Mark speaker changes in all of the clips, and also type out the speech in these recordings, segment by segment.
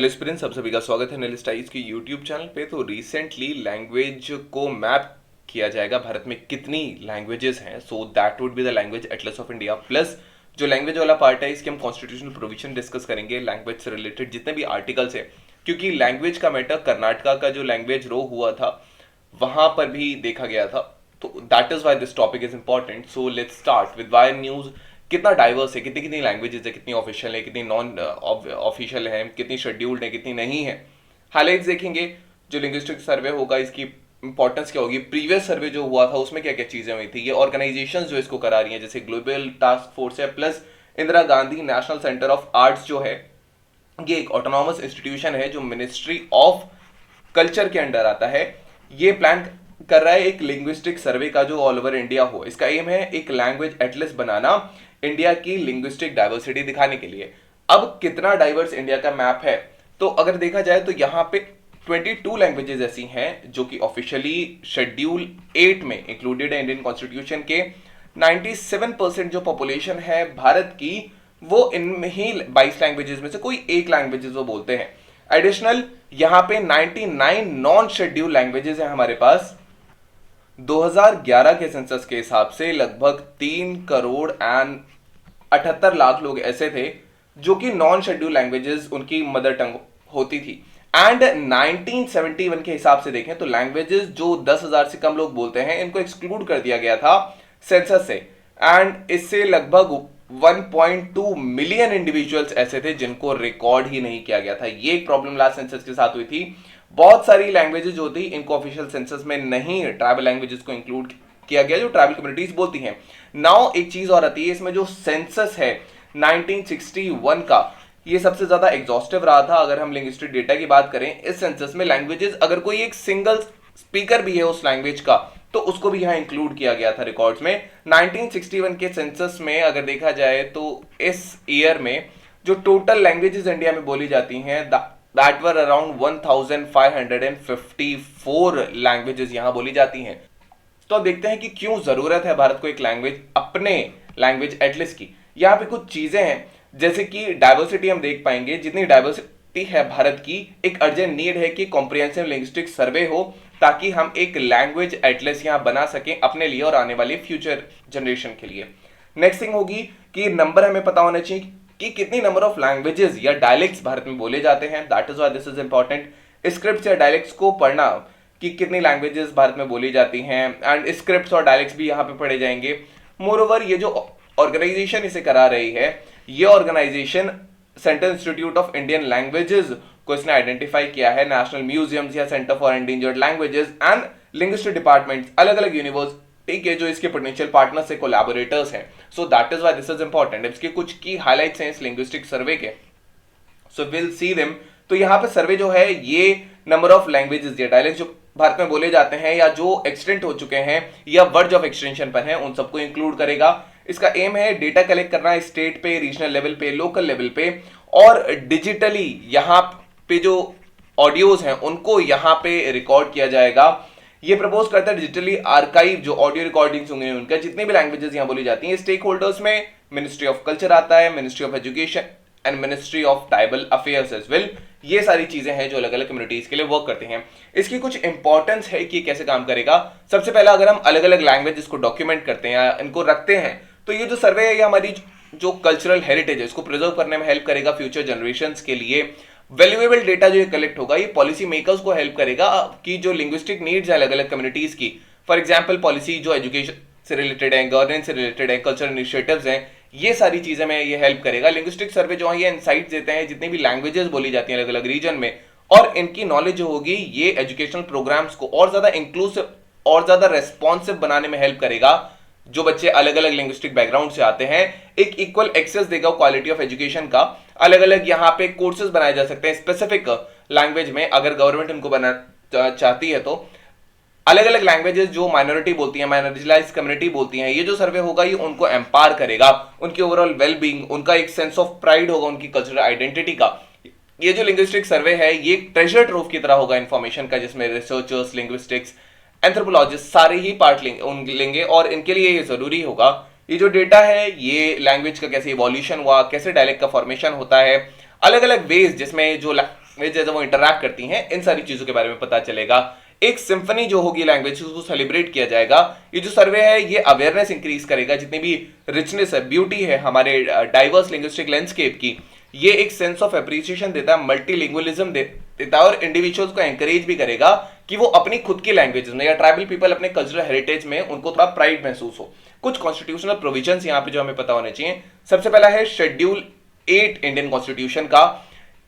Speaker 1: Hello students, आप सभी का स्वागत है नेलिस्टाइज के यूट्यूब चैनल पे। तो रिसेंटली लैंग्वेज को मैप किया जाएगा, भारत में कितनी लैंग्वेजेस हैं, so that would be the language Atlas of India. Plus जो लैंग्वेज वाला पार्ट है इसके हम कॉन्स्टिट्यूशनल प्रोविजन डिस्कस करेंगे, लैंग्वेज से रिलेटेड जितने भी आर्टिकल्स हैं, क्योंकि लैंग्वेज का मैटर कर्नाटका का जो लैंग्वेज रो हुआ था वहां पर भी देखा गया था। तो that is why this topic is important. So let's start with why news. कितना डाइवर्स है, कितनी कितनी लैंग्वेजेस है, कितनी ऑफिशियल है, कितनी नॉन ऑफिशियल है, कितनी शेड्यूल्ड है, कितनी नहीं है। हाईलाइट्स देखेंगे। जो लिंग्विस्टिक सर्वे होगा इसकी इंपॉर्टेंस क्या होगी, प्रीवियस सर्वे जो हुआ था उसमें क्या क्या चीजें हुई थी, ये ऑर्गेनाइजेशंस जो इसको करा रही हैं जैसे ग्लोबल टास्क फोर्स है, plus Indira Gandhi national centre of arts जो है ये एक ऑटोनॉमस इंस्टीट्यूशन है जो मिनिस्ट्री ऑफ कल्चर के अंडर आता है। ये प्लान कर रहा है एक लिंग्विस्टिक सर्वे का जो ऑल ओवर इंडिया हो। इसका एम है एक लैंग्वेज एटलस बनाना, इंडिया की लिंग्विस्टिक डाइवर्सिटी दिखाने के लिए। अब कितना डाइवर्स इंडिया का मैप है, तो अगर देखा जाए तो यहाँ पे 22 लैंग्वेजेस ऐसी हैं जो कि ऑफिशियली शेड्यूल 8 में इंक्लूडेड है इंडियन कॉन्स्टिट्यूशन के। 97% जो पॉपुलेशन है भारत की वो इनमें ही 22 लैंग्वेजेस में से कोई एक लैंग्वेजेस वो बोलते हैं। एडिशनल यहाँ पे 99 नॉन शेड्यूल लैंग्वेजेस हैं हमारे पास। 2011 के सेंसस के हिसाब से लगभग 3 करोड़ एंड 78 लाख लोग ऐसे थे जो कि नॉन शेड्यूल लैंग्वेजेस उनकी मदर टंग होती थी। एंड 1971 के हिसाब से देखें तो लैंग्वेजेस जो 10,000 से कम लोग बोलते हैं इनको एक्सक्लूड कर दिया गया था सेंसस से। एंड इससे लगभग 1.2 मिलियन इंडिविजुअल्स ऐसे थे जिनको रिकॉर्ड ही नहीं किया गया था। ये एक प्रॉब्लम लास्ट सेंसस के साथ हुई थी। बहुत सारी लैंग्वेजेस जो थी इनको ऑफिशियल सेंसस में नहीं ट्राइबल लैंग्वेजेस को इंक्लूड किया गया जो ट्राइबल कम्युनिटीज बोलती हैं। नाउ एक चीज और आती है इसमें, जो सेंसस है 1961 का, ये सबसे ज्यादा एग्जॉस्टिव रहा था। अगर हम लिंग्विस्टिक डेटा की बात करें इस सेंसस में लैंग्वेजेस अगर कोई एक सिंगल स्पीकर भी है उस लैंग्वेज का तो उसको भी यहां इंक्लूड किया गया था रिकॉर्ड्स में। 1961 के सेंसस में अगर देखा जाए तो इस ईयर में जो टोटल लैंग्वेजेस इंडिया में बोली जाती हैं दैट वर अराउंड 1554 लैंग्वेजेस यहां बोली जाती हैं। तो अब देखते हैं कि क्यों जरूरत है भारत को एक लैंग्वेज, अपने लैंग्वेज एटलस की। यहाँ पे कुछ चीजें हैं जैसे कि डाइवर्सिटी हम देख पाएंगे, जितनी डाइवर्सिटी है भारत की, एक अर्जेंट नीड है कि कॉम्प्रिहेंसिव लिंग्विस्टिक सर्वे हो ताकि हम एक लैंग्वेज एटलस यहां बना सकें अपने लिए और आने वाली फ्यूचर जनरेशन के लिए। नेक्स्ट थिंग होगी कि नंबर हमें पता होना चाहिए कि कितनी नंबर ऑफ लैंग्वेजेस या डायलेक्ट्स भारत में बोले जाते हैं। That is why this is important. Scripts या डायलेक्ट्स को पढ़ना कि कितनी लैंग्वेजेस भारत में बोली जाती हैं, एंड स्क्रिप्ट्स और डायलेक्ट्स भी यहाँ पे पढ़े जाएंगे। मोरओवर ये जो ऑर्गेनाइजेशन इसे करा रही है, ये organisation central institute of Indian languages को इसने आइडेंटिफाई किया है। नेशनल म्यूजियम्स या centre for endangered languages and linguistic departments, अलग अलग यूनिवर्सिटी के जो इसके पोटेंशियल पार्टनर्स से कोलैबोरेटर्स हैं। So that is why this is important. इसके कुछ की हाइलाइट्स हैं इस लिंग्विस्टिक सर्वे के, सो विल सी देम। तो यहाँ पे सर्वे जो है ये नंबर ऑफ लैंग्वेजेस या डायलेक्ट जो भारत में बोले जाते हैं या जो एक्सटेंट हो चुके हैं या वर्ज ऑफ एक्सटेंशन पर हैं उन सबको इंक्लूड करेगा। इसका एम है डेटा कलेक्ट करना स्टेट पे, रीजनल लेवल पे, लोकल लेवल पे, और डिजिटली यहाँ पे जो ऑडियोज हैं उनको यहाँ पे रिकॉर्ड किया जाएगा। ये प्रपोज करता है डिजिटली आर्काइव जो ऑडियो रिकॉर्डिंग्स होंगे उनका, जितनी भी लैंग्वेजेस यहाँ बोली जाती हैं। स्टेक होल्डर्स में मिनिस्ट्री ऑफ कल्चर आता है, ministry of education and ministry of tribal affairs as well. ये सारी चीजें हैं जो अलग अलग कम्युनिटीज के लिए वर्क करते हैं। इसकी कुछ इंपॉर्टेंस है कि कैसे काम करेगा। सबसे पहला, अगर हम अलग अलग लैंग्वेजेस को डॉक्यूमेंट करते हैं या इनको रखते हैं तो ये जो सर्वे है ये हमारी जो कल्चरल हेरिटेज है इसको प्रिजर्व करने में हेल्प करेगा फ्यूचर जनरेशंस के लिए। वैल्यूएबल डेटा जो ये कलेक्ट होगा ये पॉलिसी मेकर्स को हेल्प करेगा कि जो लिंग्विस्टिक नीड्स है अलग अलग कम्युनिटीज की, फॉर एग्जांपल पॉलिसी जो एजुकेशन से रिलेटेड है, गवर्नेंस से रिलेटेड है, कल्चरल इनिशिएटिव्स हैं, ये सारी चीजें में ये हेल्प करेगा। लिंग्विस्टिक सर्वे जो है ये इनसाइट्स देते हैं जितनी भी लैंग्वेजेस बोली जाती हैं अलग अलग रीजन में, और इनकी नॉलेज जो होगी ये एजुकेशनल प्रोग्राम्स को और ज्यादा इंक्लूसिव और ज्यादा रेस्पॉन्सिव बनाने में हेल्प करेगा। जो बच्चे अलग अलग लिंग्विस्टिक बैकग्राउंड से आते हैं एक इक्वल एक्सेस देगा क्वालिटी ऑफ एजुकेशन का। अलग अलग यहाँ पे कोर्सेज बनाए जा सकते हैं स्पेसिफिक लैंग्वेज में, अगर गवर्नमेंट उनको बना चाहती है तो। अलग अलग लैंग्वेजेस जो माइनॉरिटी बोलती हैं, माइनॉरिटलाइज्ड कम्युनिटी बोलती हैं, ये जो सर्वे होगा ये उनको एम्पावर करेगा, उनकी ओवरऑल वेलबींग, उनका एक सेंस ऑफ प्राइड होगा उनकी कल्चरल आइडेंटिटी का। ये जो लिंग्विस्टिक सर्वे है ये ट्रेजर ट्रोव की तरह होगा इन्फॉर्मेशन का, जिसमें रिसर्चर्स, लिंग्विस्टिक्स, एंथ्रोपोलॉजिस्ट सारे ही पार्ट लेंगे और इनके लिए ये जरूरी होगा ये जो डेटा है ये लैंग्वेज का कैसे इवोल्यूशन हुआ, कैसे डायलेक्ट का फॉर्मेशन होता है, अलग अलग वेज जिसमें जो लैंग्वेज वो इंटरैक्ट करती हैं, इन सारी चीजों के बारे में पता चलेगा। एक सिंफनी जो होगी लैंग्वेज उसको सेलिब्रेट किया जाएगा। ये जो सर्वे है ये अवेयरनेस इंक्रीज करेगा, जितनी भी रिचनेस है, ब्यूटी है हमारे डाइवर्स लिंग्विस्टिक लैंडस्केप की, ये एक सेंस ऑफ एप्रिसिएशन देता है, मल्टीलिंगुअलिज्म देता है, और इंडिविजुअल्स को एंकरेज भी करेगा कि वो अपनी खुद की लैंग्वेज में या ट्राइबल पीपल अपने कल्चरल हेरिटेज में उनको थोड़ा प्राइड महसूस हो। कुछ कॉन्स्टिट्यूशनल प्रोविजंस यहाँ पे जो हमें पता होने चाहिए। सबसे पहला है शेड्यूल 8 इंडियन कॉन्स्टिट्यूशन का।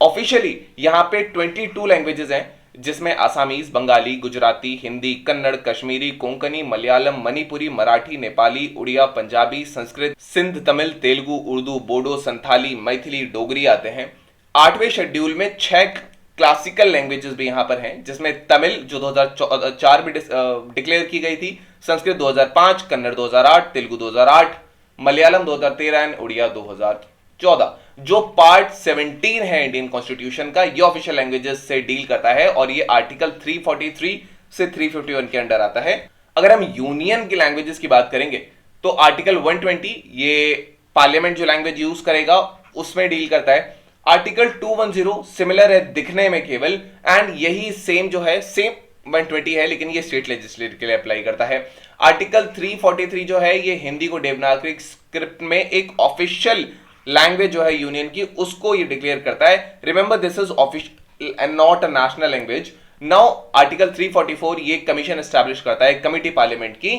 Speaker 1: ऑफिशियली यहाँ पे 22 लैंग्वेजेस हैं, जिसमें आसामीज, बंगाली, गुजराती, हिंदी, कन्नड़, कश्मीरी, कोंकणी, मलयालम, मणिपुरी, मराठी, नेपाली, उड़िया, पंजाबी, संस्कृत, सिंध, तमिल, तेलुगु, उर्दू, बोडो, संथाली, मैथिली, डोगरी आते हैं। 8वें शेड्यूल में 6 क्लासिकल लैंग्वेजेस भी यहां पर हैं, जिसमें तमिल जो 2004 में डिक्लेयर की गई थी, संस्कृत 2005, कन्नड़ 2008, तेलुगु 2008, मलयालम 2013 एंड उड़िया 2014। जो पार्ट 17 है इंडियन कॉन्स्टिट्यूशन का, ये ऑफिशियल लैंग्वेजेस से डील करता है और ये आर्टिकल 343 से 351 के अंडर आता है। अगर हम यूनियन की लैंग्वेजेस की बात करेंगे तो आर्टिकल 120 ये पार्लियामेंट जो लैंग्वेज यूज करेगा उसमें डील करता है। आर्टिकल 210 सिमिलर है दिखने में केवल, एंड यही सेम जो है सेम 120 है, लेकिन ये स्टेट लेजिस्लेचर के लिए अप्लाई करता है। आर्टिकल 343 जो है ये हिंदी को देवनागरी स्क्रिप्ट में एक ऑफिशियल लैंग्वेज जो है यूनियन की, उसको ये डिक्लेयर करता है। Remember this is official and not a national language. Now article 344 ये कमीशन एस्टैब्लिश करता है कमिटी पार्लियामेंट की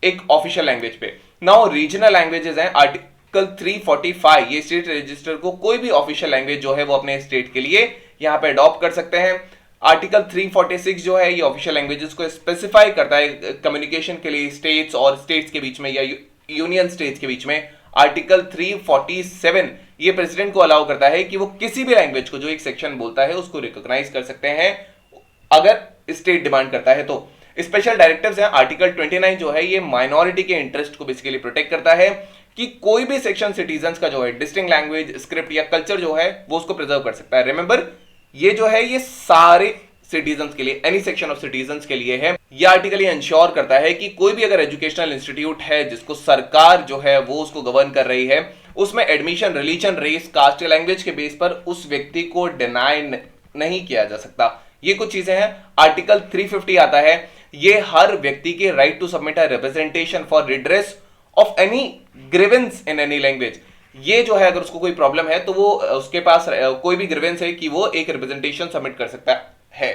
Speaker 1: एक ऑफिशियल लैंग्वेज पे। नाउ रीजनल लैंग्वेजेस हैं, आर्टिकल 345 ये स्टेट रजिस्टर को कोई भी ऑफिशियल लैंग्वेज जो है वो अपने स्टेट के लिए यहां पे अडॉप्ट कर सकते हैं। आर्टिकल 346 जो है ये ऑफिशियल लैंग्वेजेस को स्पेसिफाई करता है कम्युनिकेशन के लिए स्टेट्स और स्टेट्स के बीच में या यूनियन स्टेट्स के बीच में। आर्टिकल 347 ये प्रेसिडेंट को अलाउ करता है कि वो किसी भी लैंग्वेज को जो एक सेक्शन बोलता है उसको रिकॉग्नाइज कर सकते हैं अगर स्टेट डिमांड करता है तो। स्पेशल डायरेक्टिव्स हैं। आर्टिकल 29 जो है ये माइनॉरिटी के इंटरेस्ट को बेसिकली प्रोटेक्ट करता है कि कोई भी सेक्शन सिटीजन्स का जो है डिस्टिंक्ट लैंग्वेज, स्क्रिप्ट या कल्चर जो है वो उसको प्रिजर्व कर सकता है। रिमेंबर ये जो है ये सारे सिटीजन्स के लिए, एनी सेक्शन ऑफ सिटीजन्स के लिए है। यह आर्टिकल ये इंश्योर करता है कि कोई भी अगर एजुकेशनल इंस्टीट्यूट है जिसको सरकार जो है वो उसको गवर्न कर रही है, उसमें एडमिशन रिलीजन, रेस, कास्ट या लैंग्वेज के बेस पर उस व्यक्ति को डिनाई नहीं किया जा सकता। ये कुछ चीजें हैं। आर्टिकल 350 आता है, ये हर व्यक्ति के right to submit a representation for redress of any grievance in any language. ये जो है अगर उसको कोई प्रॉब्लम है तो वो उसके पास कोई भी ग्रीवेंस है कि वो एक रिप्रेजेंटेशन सबमिट कर सकता है।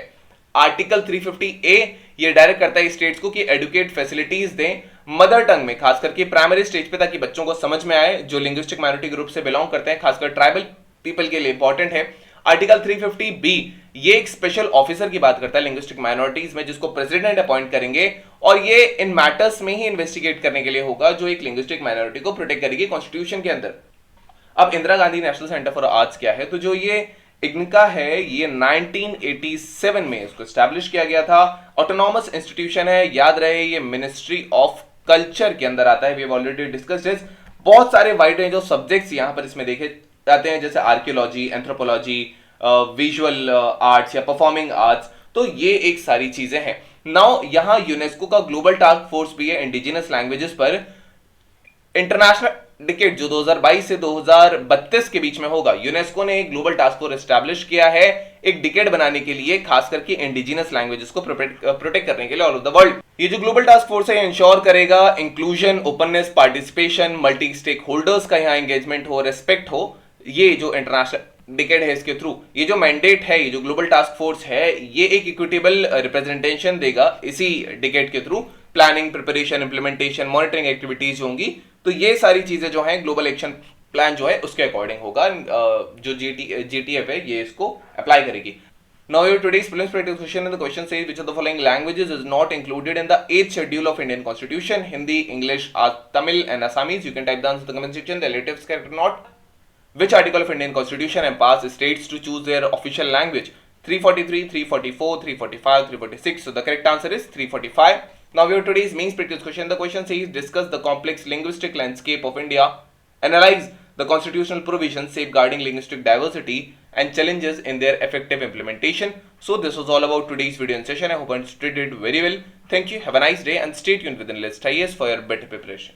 Speaker 1: आर्टिकल 350A ये डायरेक्ट करता है स्टेट्स को कि एडुकेट फैसिलिटीज दें मदर टंग में, खास करके प्राइमरी स्टेज पे, ताकि बच्चों को समझ में आए जो लिंग्विस्टिक माइनॉरिटी ग्रुप से बिलोंग करते हैं, खासकर ट्राइबल पीपल के लिए इंपॉर्टेंट है। आर्टिकल 350B ये एक स्पेशल ऑफिसर की बात करता है लिंग्विस्टिक माइनॉरिटीज में, जिसको प्रेसिडेंट अपॉइंट करेंगे और ये इन मैटर्स में ही इन्वेस्टिगेट करने के लिए होगा जो एक लिंग्विस्टिक माइनॉरिटी को प्रोटेक्ट करेगी कॉन्स्टिट्यूशन के अंदर। अब Indira Gandhi national centre for arts क्या है, तो जो ये इग्निका है ये 1987 में इसको एस्टैब्लिश किया गया था। ऑटोनॉमस इंस्टीट्यूशन है, याद रहे ये मिनिस्ट्री ऑफ कल्चर के अंदर आता है। We have already discussed this. बहुत सारे वाइड रेंज ऑफ सब्जेक्ट्स यहां पर इसमें देखे जाते हैं, जैसे आर्कियोलॉजी, एंथ्रोपोलॉजी, विजुअल आर्ट्स या परफॉर्मिंग आर्ट्स, तो ये एक सारी चीजें हैं। नाउ यहां यूनेस्को का ग्लोबल टास्क फोर्स भी है इंडिजिनस लैंग्वेजेस पर। इंटरनेशनल डिकेड जो 2022 से 2032 के बीच में होगा, यूनेस्को ने एक ग्लोबल टास्क फोर्स एस्टैब्लिश किया है एक डिकेड बनाने के लिए, खास करके इंडिजिनस लैंग्वेजेस को प्रोटेक्ट करने के लिए ऑल ओवर द वर्ल्ड। ये जो ग्लोबल टास्क फोर्स है इंश्योर करेगा inclusion, openness, participation, multi stakeholders का यहाँ एंगेजमेंट हो, रेस्पेक्ट हो। ये जो इंटरनेशनल डिकेड है इसके थ्रू ये जो मैंडेट है, ये जो ग्लोबल टास्क फोर्स है, ये एक इक्विटेबल रिप्रेजेंटेशन देगा इसी डिकेड के through. Planning, preparation, implementation, monitoring activities होंगी, तो ये सारी चीजें जो हैं ग्लोबल एक्शन प्लान जो है उसके अकॉर्डिंग होगा। जो GTF है ये इसको अप्लाई करेगी। Now your today's prelims practice question, and the question says which of the following languages is not included in the 8th schedule of Indian Constitution? Hindi, English, Tamil and Assamese. You can type the answer in the comment section. The relatives character not. Which article of Indian Constitution empowers states to choose their official language? 343, 344, 345, 346. So the correct answer is 345. Now your today's mains practice question. The question says discuss the complex linguistic landscape of India. Analyze the constitutional provisions safeguarding linguistic diversity and challenges in their effective implementation. So this was all about today's video and session. I hope you understood it very well. Thank you. Have a nice day and stay tuned with Enlist IAS for your better preparation.